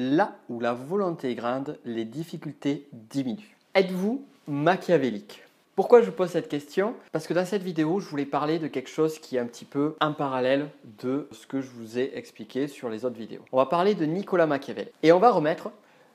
là où la volonté est grande, les difficultés diminuent. Êtes-vous machiavélique? Pourquoi je vous pose cette question? Parce que dans cette vidéo, je voulais parler de quelque chose qui est un petit peu en parallèle de ce que je vous ai expliqué sur les autres vidéos. On va parler de Nicolas Machiavel et on va remettre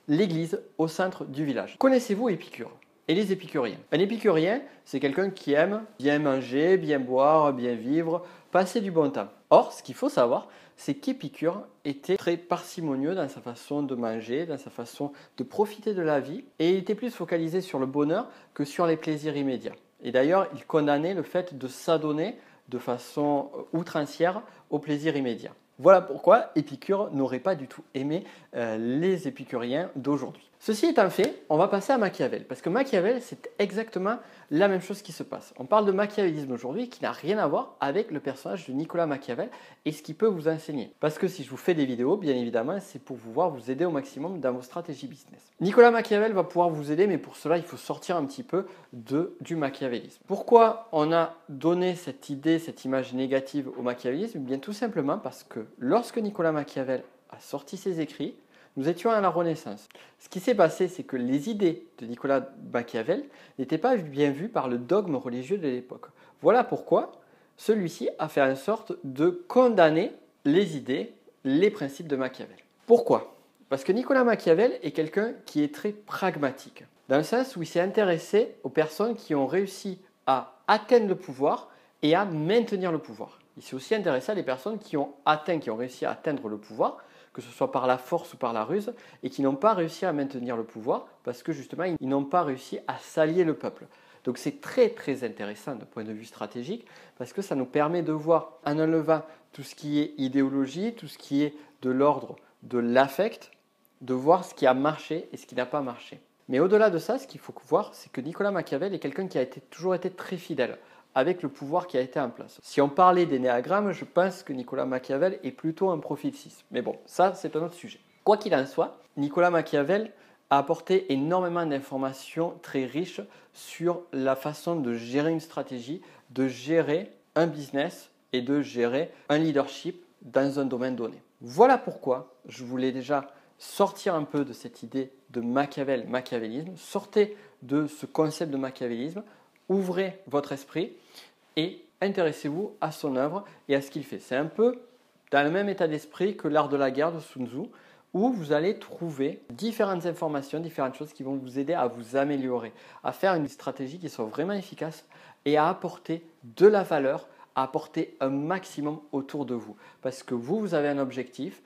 l'église au centre du village. Connaissez-vous Épicure et les épicuriens? Un épicurien, c'est quelqu'un qui aime bien manger, bien boire, bien vivre, passer du bon temps. Or, ce qu'il faut savoir, c'est qu'Épicure était très parcimonieux dans sa façon de manger, dans sa façon de profiter de la vie, et il était plus focalisé sur le bonheur que sur les plaisirs immédiats. Et d'ailleurs, il condamnait le fait de s'adonner de façon outrancière aux plaisirs immédiats. Voilà pourquoi Épicure n'aurait pas du tout aimé les épicuriens d'aujourd'hui. Ceci étant fait, on va passer à Machiavel, parce que Machiavel, c'est exactement la même chose qui se passe. On parle de machiavélisme aujourd'hui qui n'a rien à voir avec le personnage de Nicolas Machiavel et ce qu'il peut vous enseigner. Parce que si je vous fais des vidéos, bien évidemment, c'est pour vous aider au maximum dans vos stratégies business. Nicolas Machiavel va pouvoir vous aider, mais pour cela, il faut sortir un petit peu du machiavélisme. Pourquoi on a donné cette idée, cette image négative au machiavélisme? Bien tout simplement parce que lorsque Nicolas Machiavel a sorti ses écrits, nous étions à la Renaissance. Ce qui s'est passé, c'est que les idées de Nicolas Machiavel n'étaient pas bien vues par le dogme religieux de l'époque. Voilà pourquoi celui-ci a fait en sorte de condamner les idées, les principes de Machiavel. Pourquoi? Parce que Nicolas Machiavel est quelqu'un qui est très pragmatique, dans le sens où il s'est intéressé aux personnes qui ont réussi à atteindre le pouvoir et à maintenir le pouvoir. Il s'est aussi intéressé à des personnes qui ont réussi à atteindre le pouvoir, que ce soit par la force ou par la ruse, et qui n'ont pas réussi à maintenir le pouvoir parce que justement, ils n'ont pas réussi à s'allier le peuple. Donc c'est très très intéressant d'un point de vue stratégique parce que ça nous permet de voir, en enlevant tout ce qui est idéologie, tout ce qui est de l'ordre de l'affect, de voir ce qui a marché et ce qui n'a pas marché. Mais au-delà de ça, ce qu'il faut voir, c'est que Nicolas Machiavel est quelqu'un qui a toujours été très fidèle avec le pouvoir qui a été en place. Si on parlait d'énéagramme, je pense que Nicolas Machiavel est plutôt un profil 6. Mais bon, ça c'est un autre sujet. Quoi qu'il en soit, Nicolas Machiavel a apporté énormément d'informations très riches sur la façon de gérer une stratégie, de gérer un business et de gérer un leadership dans un domaine donné. Voilà pourquoi je voulais déjà sortir un peu de cette idée de machiavélisme, sortez de ce concept de machiavélisme, ouvrez votre esprit et intéressez-vous à son œuvre et à ce qu'il fait. C'est un peu dans le même état d'esprit que l'art de la guerre de Sun Tzu, où vous allez trouver différentes informations, différentes choses qui vont vous aider à vous améliorer, à faire une stratégie qui soit vraiment efficace et à apporter de la valeur, à apporter un maximum autour de vous. Parce que vous avez un objectif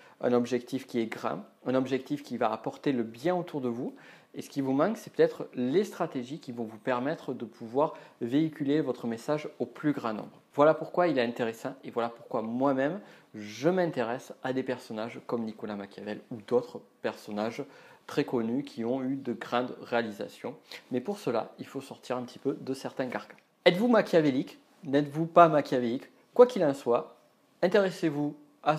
qui est grand, un objectif qui va apporter le bien autour de vous. Et ce qui vous manque, c'est peut-être les stratégies qui vont vous permettre de pouvoir véhiculer votre message au plus grand nombre. Voilà pourquoi il est intéressant et voilà pourquoi moi-même, je m'intéresse à des personnages comme Nicolas Machiavel ou d'autres personnages très connus qui ont eu de grandes réalisations. Mais pour cela, il faut sortir un petit peu de certains carcans. Êtes-vous machiavélique? N'êtes-vous pas machiavélique? Quoi qu'il en soit, intéressez-vous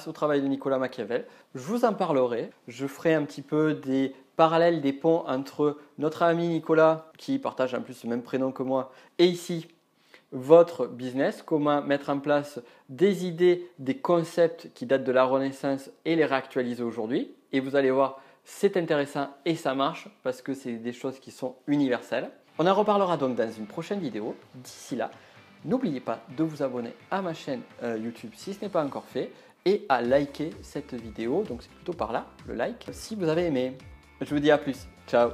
au travail de Nicolas Machiavel. Je vous en parlerai. Je ferai un petit peu des parallèles, des ponts entre notre ami Nicolas, qui partage en plus le même prénom que moi, et ici, votre business, comment mettre en place des idées, des concepts qui datent de la Renaissance et les réactualiser aujourd'hui. Et vous allez voir, c'est intéressant et ça marche parce que c'est des choses qui sont universelles. On en reparlera donc dans une prochaine vidéo. D'ici là, n'oubliez pas de vous abonner à ma chaîne YouTube si ce n'est pas encore fait et à liker cette vidéo, donc c'est plutôt par là, le like, si vous avez aimé. Je vous dis à plus, ciao.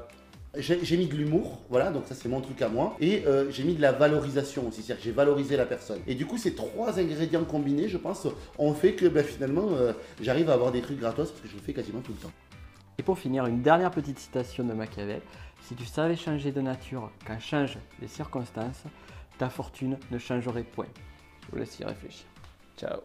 J'ai mis de l'humour, voilà, donc ça c'est mon truc à moi. Et j'ai mis de la valorisation aussi, c'est-à-dire que j'ai valorisé la personne. Et du coup, ces trois ingrédients combinés, je pense, ont fait que finalement, j'arrive à avoir des trucs gratos parce que je le fais quasiment tout le temps. Et pour finir, une dernière petite citation de Machiavel. Si tu savais changer de nature quand changent les circonstances, ta fortune ne changerait point. Je vous laisse y réfléchir. Ciao.